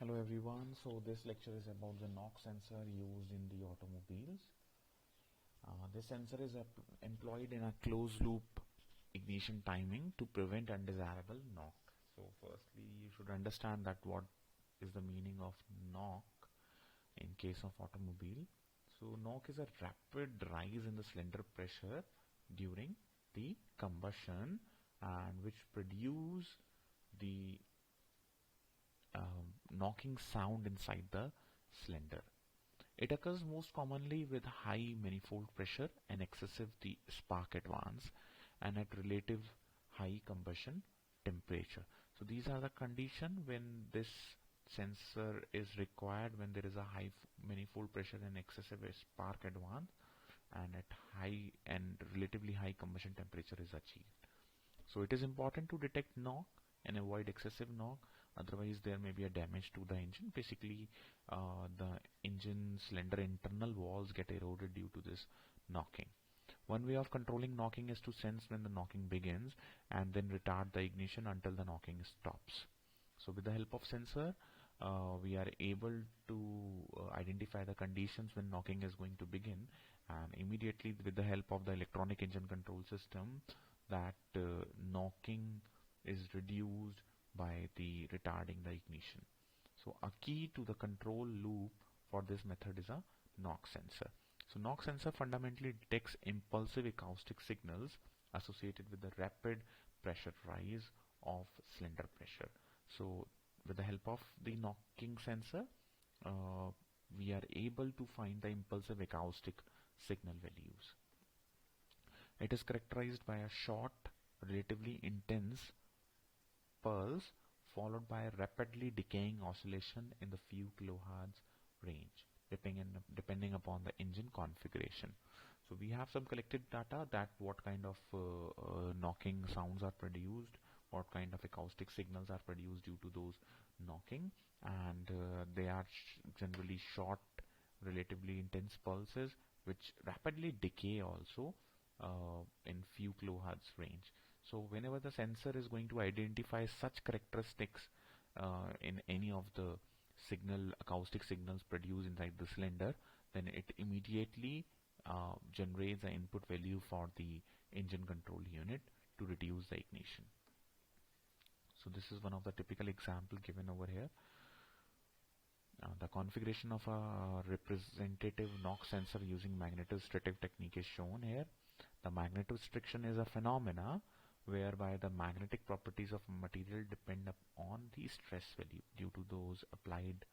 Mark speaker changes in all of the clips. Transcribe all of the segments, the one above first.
Speaker 1: Hello everyone, so this lecture is about the knock sensor used in the automobiles. This sensor is employed in a closed loop ignition timing to prevent undesirable knock. So firstly you should understand that what is the meaning of knock in case of automobile. So knock is a rapid rise in the cylinder pressure during the combustion and which produce the knocking sound inside the cylinder. It occurs most commonly with high manifold pressure and excessive the spark advance and at relative high combustion temperature. So these are the condition when this sensor is required, when there is a high manifold pressure and excessive spark advance and at high and relatively high combustion temperature is achieved. So it is important to detect knock and avoid excessive knock, otherwise there may be a damage to the engine. Basically the engine cylinder internal walls get eroded due to this knocking. One way of controlling knocking is to sense when the knocking begins and then retard the ignition until the knocking stops. So with the help of sensor we are able to identify the conditions when knocking is going to begin, and immediately with the help of the electronic engine control system that knocking is reduced by the retarding the ignition. So a key to the control loop for this method is a knock sensor. So knock sensor fundamentally detects impulsive acoustic signals associated with the rapid pressure rise of cylinder pressure. So with the help of the knocking sensor we are able to find the impulsive acoustic signal values. It is characterized by a short, relatively intense pulse followed by a rapidly decaying oscillation in the few kilohertz range depending upon the engine configuration. So we have some collected data that what kind of knocking sounds are produced, what kind of acoustic signals are produced due to those knocking, and they are generally short, relatively intense pulses which rapidly decay also in few kilohertz range. So whenever the sensor is going to identify such characteristics in any of the acoustic signals produced inside the cylinder, then it immediately generates an input value for the engine control unit to reduce the ignition. So this is one of the typical example given over here. The configuration of a representative knock sensor using magnetostrictive technique is shown here. The magnetostriction is a phenomena whereby the magnetic properties of a material depend on the stress value due to those applied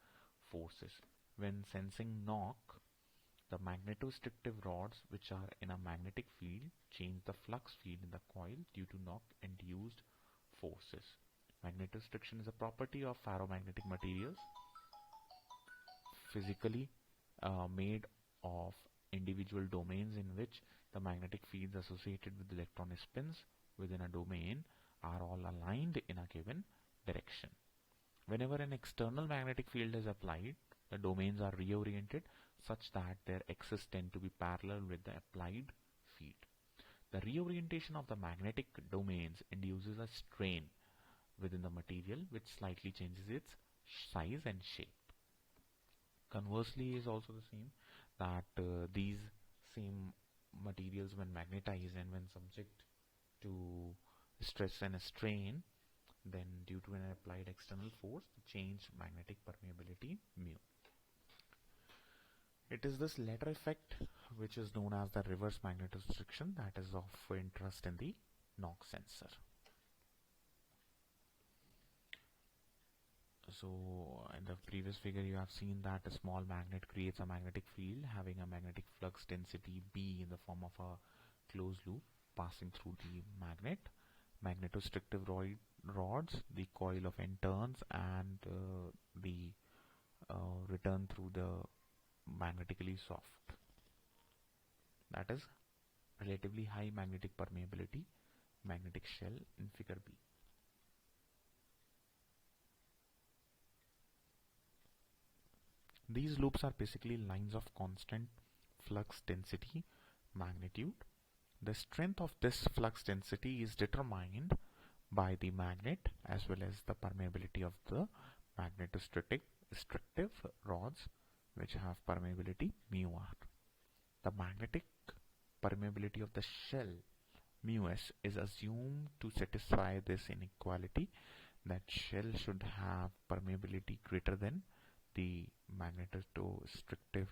Speaker 1: forces. When sensing knock, the magnetostrictive rods which are in a magnetic field change the flux field in the coil due to knock induced forces. Magnetostriction is a property of ferromagnetic materials physically made of individual domains in which the magnetic fields associated with electron spins within a domain are all aligned in a given direction. Whenever an external magnetic field is applied, the domains are reoriented such that their axes tend to be parallel with the applied field. The reorientation of the magnetic domains induces a strain within the material which slightly changes its size and shape. Conversely is also the same, that these same materials when magnetized and when subject to stress and strain, then due to an applied external force change magnetic permeability mu. It is this latter effect which is known as the reverse magnetostriction that is of interest in the knock sensor. So in the previous figure you have seen that a small magnet creates a magnetic field having a magnetic flux density B in the form of a closed loop passing through the magnet. Magnetostrictive rods, the coil of N turns and the return through the magnetically soft, that is relatively high magnetic permeability magnetic shell in figure B. These loops are basically lines of constant flux density magnitude. The strength of this flux density is determined by the magnet as well as the permeability of the magnetostrict restrictive rods which have permeability mu r. The magnetic permeability of the shell mu s is assumed to satisfy this inequality, that shell should have permeability greater than the magnetostrictive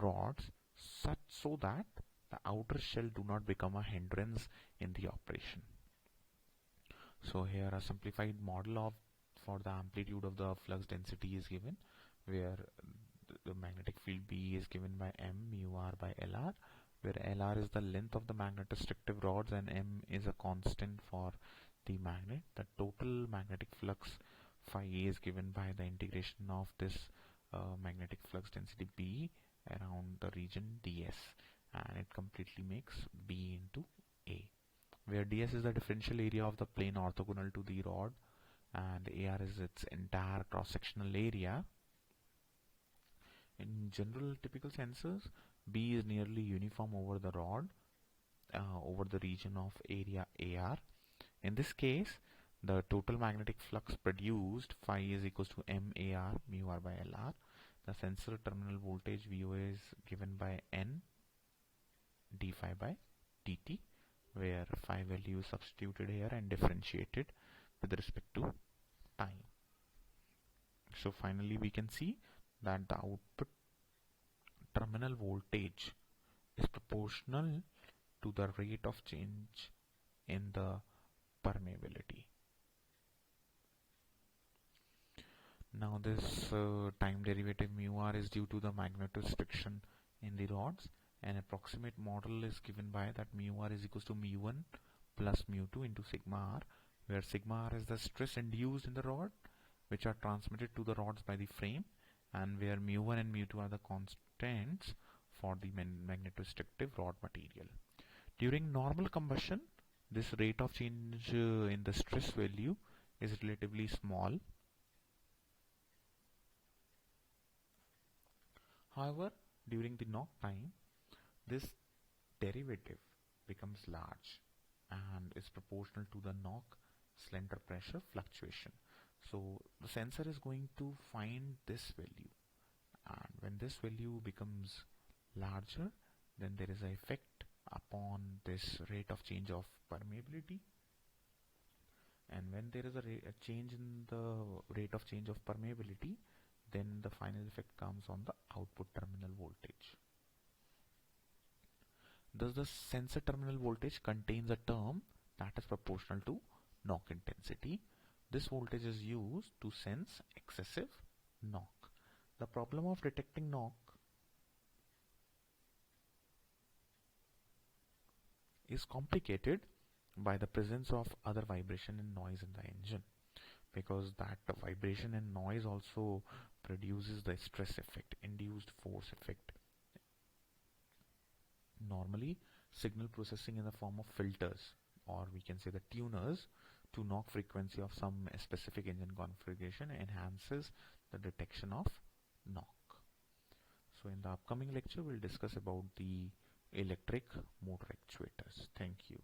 Speaker 1: rods, such so that the outer shell do not become a hindrance in the operation. So here a simplified model of for the amplitude of the flux density is given, where the magnetic field B is given by m mu r by Lr, where Lr is the length of the magnetostrictive rods and m is a constant for the magnet. The total magnetic flux phi A is given by the integration of this magnetic flux density B around the region ds, and it completely makes B into A, where ds is the differential area of the plane orthogonal to the rod and AR is its entire cross-sectional area. In general typical sensors, B is nearly uniform over the rod over the region of area AR. In this case, the total magnetic flux produced phi is equals to MAR mu r by Lr. The sensor terminal voltage VOA is given by N d phi by dt, where phi value is substituted here and differentiated with respect to time. So finally we can see that the output terminal voltage is proportional to the rate of change in the permeability. Now this time derivative mu r is due to the magnetostriction in the rods. An approximate model is given by that mu r is equals to mu1 plus mu2 into sigma r, where sigma r is the stress induced in the rod which are transmitted to the rods by the frame, and where mu1 and mu2 are the constants for the magnetostrictive rod material. During normal combustion, this rate of change in the stress value is relatively small. However, during the knock time, this derivative becomes large and is proportional to the knock slender pressure fluctuation. So the sensor is going to find this value, and when this value becomes larger, then there is an effect upon this rate of change of permeability, and when there is a change in the rate of change of permeability, then the final effect comes on the output terminal voltage. Thus the sensor terminal voltage contains a term that is proportional to knock intensity. This voltage is used to sense excessive knock. The problem of detecting knock is complicated by the presence of other vibration and noise in the engine, because that vibration and noise also produces the stress effect, induced force effect. Normally, signal processing in the form of filters, or we can say the tuners, to knock frequency of some specific engine configuration enhances the detection of knock. So in the upcoming lecture, we'll discuss about the electric motor actuators. Thank you.